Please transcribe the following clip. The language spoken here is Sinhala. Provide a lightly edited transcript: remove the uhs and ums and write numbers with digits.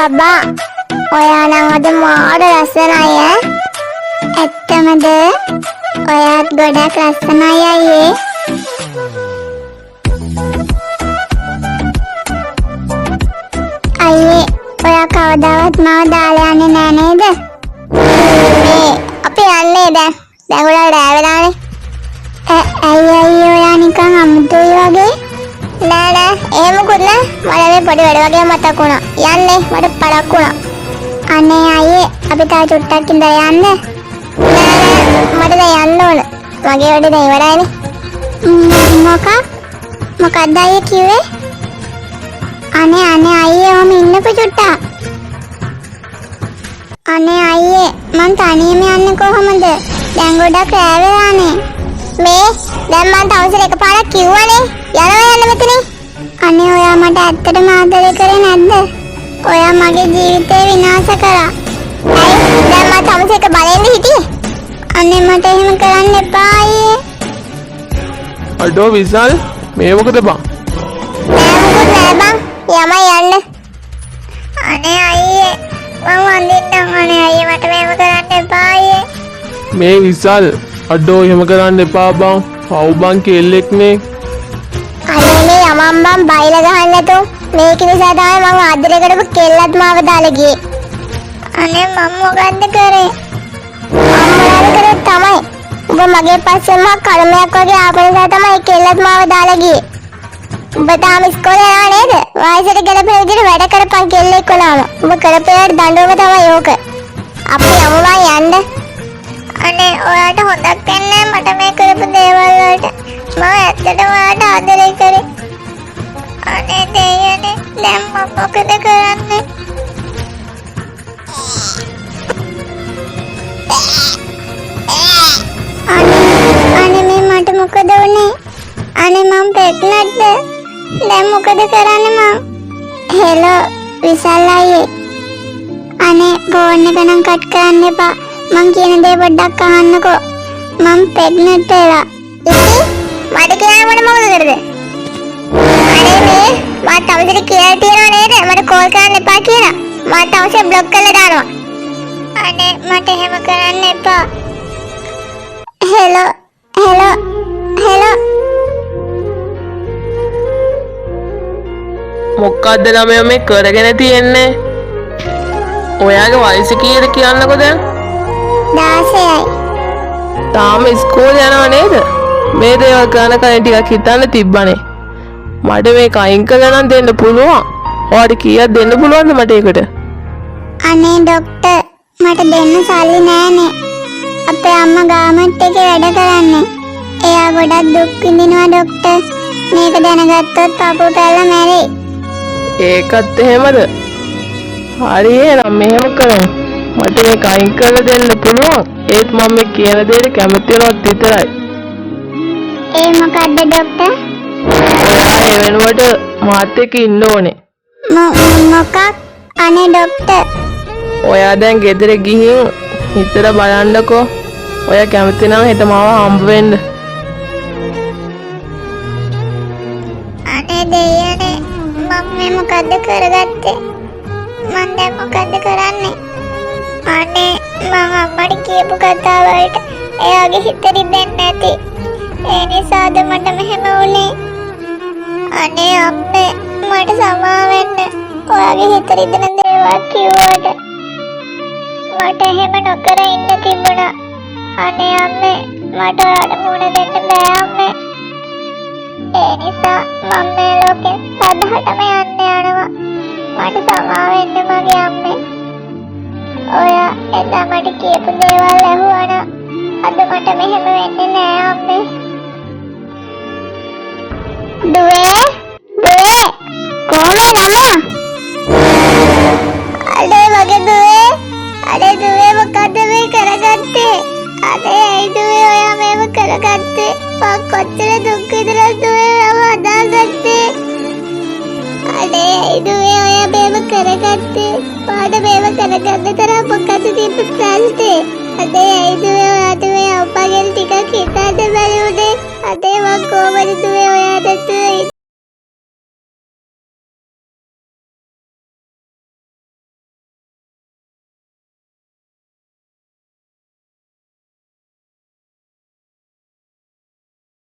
බබා ඔයා නම් අද මාර ලස්සනයි ඈ. ඇත්තමද? ඔයාත් ගොඩක් ලස්සනයි අයියේ. අයියේ ඔයා කවදාවත් මාව දාලා යන්නේ නෑ නේද? මේ අපි යන්නේ දැන්. දැන් ඔයා රෑ වෙලානේ. ඇයි ඔයා නිකන් අමුතුයි වගේ? නෑ එහෙම මොකුත් නෑ. මට මේ පොඩි වැඩ වගේ මතක් වුණා. යන්නේ මට පරක් වුණා. අනේ අයියේ අපි තා චුට්ටක් ඉඳලා යන්න. නෑ මට දැන් යන්න ඕන. මගේ වැඩ දැන් ඉවරයිනේ. මොකක්ද අයියේ කිව්වේ? අනේ අයියේ ඔහම ඉන්නකෝ චුට්ටක්. අනේ අයියේ මං තනියම යන්නේ කොහමද? දැන් ගොඩක් රෑ වෙලානේ. මේ දැන් මං තවසර එකපාරක් කිව්වනේ යන්න මෙතනින්. අනේ ඔයා මට ඇත්තටම ආදරේ කරේ නැද්ද? ඔයා මගේ ජීවිතේ විනාශ කරා. ඇයි දැන් මං තවසර එක බලෙන්ද හිටියේ? අනේ මට එහෙම කරන්න එපා අයියේ. අඩෝ විසල් මේ මොකද බං? නෑ බං යමයි යන්න. අනේ අයියේ මම වඳින්නම්. අනේ අයියේ මට මේව කරන්න එපා අයියේ. මේ විසල් අඩෝ එහෙම කරන්න එපා බං. පව් බං කෙල්ලෙක්නේ. අනේ මේ යමම් බං බයිලා ගහන්න නැතෝ. මේක නිසා තමයි මම ආදරේ කරපු කෙල්ලත් මාව දාලා ගියේ. අනේ මම මොකද්ද කරේ? අම්මලාද කරේ තමයි. ඔබ මගේ පස්සෙම කලමයක් වගේ ආපු නිසා තමයි කෙල්ලත් මාව දාලා ගියේ. ඔබ තාම ඉස්කෝලේ යනවා නේද? වයසට ගැලපෙන විදිහට වැඩ කරපන් කෙල්ලෙක් වුණාම. ඔබ කරපේට දඬුවම තමයි ඕක. අපි යමු යන්න. අනේ ඔයාට හොඳක් වෙන්නේ මට මේ කරපු දේවල් වලට. මම ඇත්තටම ඔයාට ආදරේ කරේ. අනේ දෙයනේ දැන් මම මොකද කරන්නේ? අනේ මේ මට මොකද වුනේ? අනේ මම පෙක්ලද්ද? දැන් මොකද කරන්නේ මම? හෙලෝ විසල් අයියේ. අනේ ෆෝන් එක නම් කට් කරන්න එපා. මං කියන දේ පොඩ්ඩක් අහන්නකෝ. මම ප්‍රෙග්නන්ට් වෙලා. ඉතින් මට කියන්න මට මොකද කරද? අනේ මේ මට තවසර කියලා තියනවා නේද? මට කෝල් කරන්න එපා කියලා. මට තවසර බ්ලොක් කරලා දානවා. අනේ මට එහෙම කරන්න එපා. හෙලෝ මොකක්ද ළමයා මේ කරගෙන තියෙන්නේ? ඔයාගේ වයස කීයද කියන්නකෝ දැන්? 16යි. තාම ඉස්කෝලේ යනවා නේද? මේ දේවල් කරන කලින් ටිකක් හිතන්න තිබ්බනේ. මට මේක අයින් කළා නම් දෙන්න පුළුවන්. ඔයාට කීයක් දෙන්න පුළුවන්ද මට ඒකට? අනේ ડોක්ටර් මට දෙන්න සල්ලි නෑනේ. අපේ අම්මා ගාමන්ට් එකේ වැඩ කරන්නේ. එයා ගොඩක් දුක් විඳිනවා ડોක්ටර්. මේක දැනගත්තොත් පපුව පැල්ල මැරෙයි. ඒකත් එහෙමද? හරි එහෙනම් මෙහෙම කරමු. මට මේක අයින් කරලා දෙන්න පුළුවන්. ඒත් මම මේ කියන දේට කැමති වුණොත් විතරයි. ඒ මොකද්ද ડોක්ටර්? ඔයා ඒ වෙනුවට මාත් එක්ක ඉන්න ඕනේ. මොකක්? අනේ ડોක්ටර්. ඔයා දැන් ගෙදර ගිහින් හිතලා බලන්නකෝ. ඔයා කැමති නම් හෙට මාව හම්බ වෙන්න. අනේ දෙයනේ මම මේ මොකද්ද කරගත්තේ? මං දැන් මොකද්ද කරන්නේ? අනේ මම අම්මට කියපු කතාව වලට එයාගේ හිත රිදෙන්නේ නැති. ඒ නිසාද මට මෙහෙම වුනේ. අනේ අම්මේ මට සමා වෙන්න. ඔයාගේ හිත රිදෙන දේවල් කිව්වට මට එහෙම නොකර ඉන්න තිබුණා. අනේ අම්මේ මට ඔයාට මුණ දෙන්න බෑ අම්මේ. ඒ නිසා මම මේ ලෝකෙන් සදහටම යන්න යනවා. මට සමා වෙන්න මගේ අම්මේ. ඔයා එදා මට කියපු දේවල් ඇහුවා අද මට මෙහෙම වෙන්නේ නෑ අම්මේ. දුවේ කොහොමද ළමයා? අනේ මගේ දුවේ. අනේ දුවේ මොකද්ද මේ කරගත්තේ? අනේ ඇයි දුවේ ඔයා මේව කරගත්තේ? මං කොච්චර දුක් විඳලා දුවේ මම හදාගත්තේ. අනේ ඇයි දුවේ ඔයා මේව කරගත්තේ? පාඩ මේව කරගන්න තරම් මොකද තිබ්බ ප්‍රශ්නේ? අනේ ඇයි දුවේ ඔයාට මේ අප්පා ගැන ටිකක් හිතන්න බැරි වුණේ? අනේ මං කොහොමද දුවේ ඔයාට